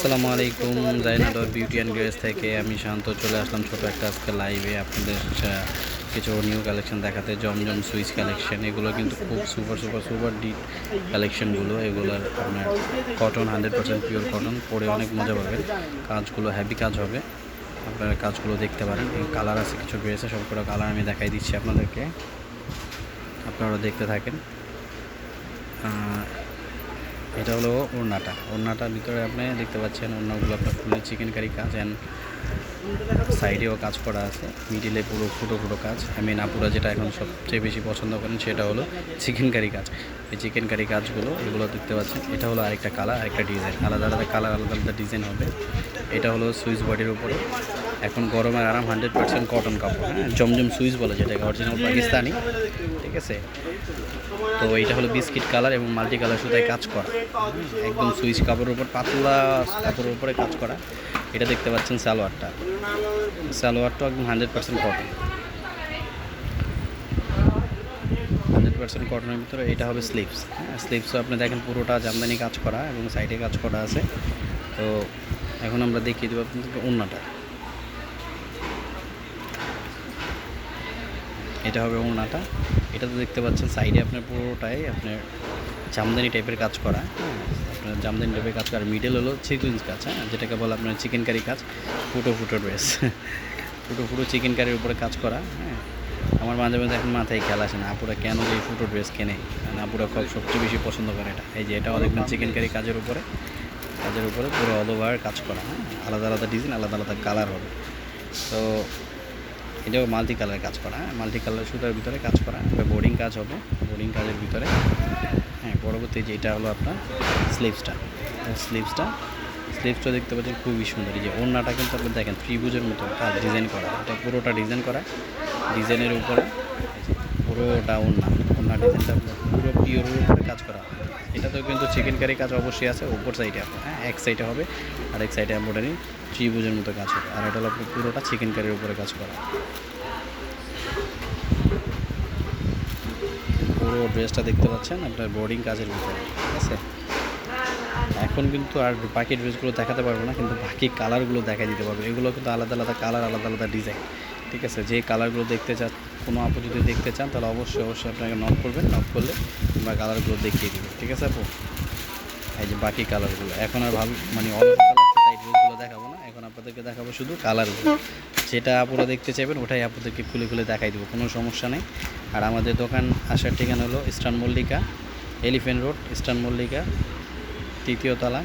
আসসালামু আলাইকুম। জাইনাডর beauty and grace থেকে আমি শান্ত চলে আসলাম ছোট একটা আজকে লাইভে আপনাদের কিছু নিউ কালেকশন দেখাতে। জমজম সুইচ কালেকশন, এগুলো কিন্তু খুব সুপার সুপার সুপার ডিপ কালেকশনগুলো। এগুলোর আপনার কটন 100% পিওর কটন, পরে অনেক মজা পাবেন। কাজগুলো হ্যাভি কাজ হবে, আপনারা কাজগুলো দেখতে পারেন। কালার আছে কিছু ড্রেসে, সবকটা কালার আমি দেখাই দিচ্ছি আপনাদেরকে, আপনারা দেখতে থাকেন। এটা হলো ওড়নাটার ভিতরে আপনি দেখতে পাচ্ছেন ওড়নাগুলো আপনার ফুলের চিকেন কারি কাজ, অ্যান্ড সাইডেও কাজ করা আছে, মিডিলে পুরো ফুটো ফুটো কাজ। আপুরা যেটা এখন সবচেয়ে বেশি পছন্দ করেন সেটা হলো চিকেন কারি কাজ। এই চিকেন কারি কাজগুলো এগুলো দেখতে পাচ্ছেন। এটা হলো আরেকটা কালার, আরেকটা ডিজাইন, আলাদা আলাদা কালার, আলাদা আলাদা ডিজাইন হবে। এটা হলো সুইচ বডির উপরে, এখন গরমের আরাম 100% কটন কাপড়। হ্যাঁ, জমজম সুইচ বলে যেটাকে, অরিজিনাল পাকিস্তানি, ঠিক আছে। তো এইটা হলো বিস্কিট কালার এবং মাল্টি কালার সুতায় কাজ করা, একদম সুইচ কাপড়ের উপর, পাতলা কাপড়ের উপরে কাজ করা। এটা দেখতে পাচ্ছেন সালোয়ারটা একদম 100% কটন, 100% কটনের ভিতরে। এটা হবে স্লিভস। হ্যাঁ, স্লিভসও আপনি দেখেন পুরোটা জামদানি কাজ করা এবং সাইডে কাজ করা আছে। তো এখন আমরা দেখিয়ে দেবো আপনাদেরকে ওড়নাটা। এটা হবে ওড়নাটা। এটা তো দেখতে পাচ্ছেন সাইডে আপনার পুরোটাই আপনার জামদানি টাইপের কাজ করা। হ্যাঁ, আপনার জামদানি টাইপের কাজ করা, মিডল হলো সিকুয়েন্স কাজ। হ্যাঁ, যেটাকে বলে আপনার চিকেন কারি কাজ, ফুটো ফুটো ড্রেস ফুটো ফুটো চিকেন কারির উপরে কাজ করা। হ্যাঁ, আমার মাঝে মাঝে এখন মাথায় খেয়াল আসে না আপুরা কেন যে ফুটো ড্রেস কেনে, কারণ আপুরা সবচেয়ে বেশি পছন্দ করে এটা। এই যে এটাও দেখবেন চিকেন কারি কাজের উপরে পুরো অল ওভার কাজ করা। হ্যাঁ, আলাদা আলাদা ডিজাইন, আলাদা আলাদা কালার হবে। তো এটাও মাল্টি কালার কাজ করা। হ্যাঁ, মাল্টি কালার সুতার ভিতরে কাজ করা, বোর্ডিং কাজ হবে, বোর্ডিং কাজের ভিতরে। হ্যাঁ, পরবর্তী যেটা হলো আপনার স্লিভসটা দেখতে পাচ্ছেন খুবই সুন্দর। এই যে ওড়নাটা কিন্তু আপনি দেখেন ত্রিভুজের মতো কাজ ডিজাইন করা, এটা পুরোটা ডিজাইন করা, ডিজাইনের উপরে পুরোটা ওড়না ডিজাইনটা পুরো পিওরের উপরে কাজ করা। এটাতেও কিন্তু চিকেন কারি কাজ অবশ্যই আছে উপর সাইডে আপনার। হ্যাঁ, এক সাইডে হবে আর এক সাইডে এমব্রয়ডারি ত্রিভুজের মতো কাজ হবে। আর এটা হলো আপনার পুরোটা চিকেন কারির উপরে কাজ করা। পুরো ড্রেসটা দেখতে পাচ্ছেন আপনার বোর্ডিং কাজের ভিতরে, ঠিক আছে। এখন কিন্তু আর বাকি ড্রেসগুলো দেখাতে পারবো না, কিন্তু বাকি কালারগুলো দেখা দিতে পারবো। এগুলো কিন্তু আলাদা আলাদা কালার, আলাদা আলাদা ডিজাইন, ঠিক আছে। যে কালারগুলো দেখতে চান, কোনো আপু যদি দেখতে চান তাহলে অবশ্যই আপনাকে নক করবেন, নক করলে আমরা কালারগুলো দেখিয়ে দেবো, ঠিক আছে আপু। এই যে বাকি কালারগুলো এখন আর অলসতা লাগছে তাই ড্রেসগুলো দেখাবো না, এখন আপনাদেরকে দেখাবো শুধু কালারগুলো। যেটা আপুরা দেখতে চাইবেন ওটাই আপনাদেরকে খুলে খুলে দেখাই দেবো, কোনো সমস্যা নেই। আর আমাদের দোকান আসার ঠিকানা হলো Eastern Mallika, Elephant Road, Eastern Mallika, 3য় তলা।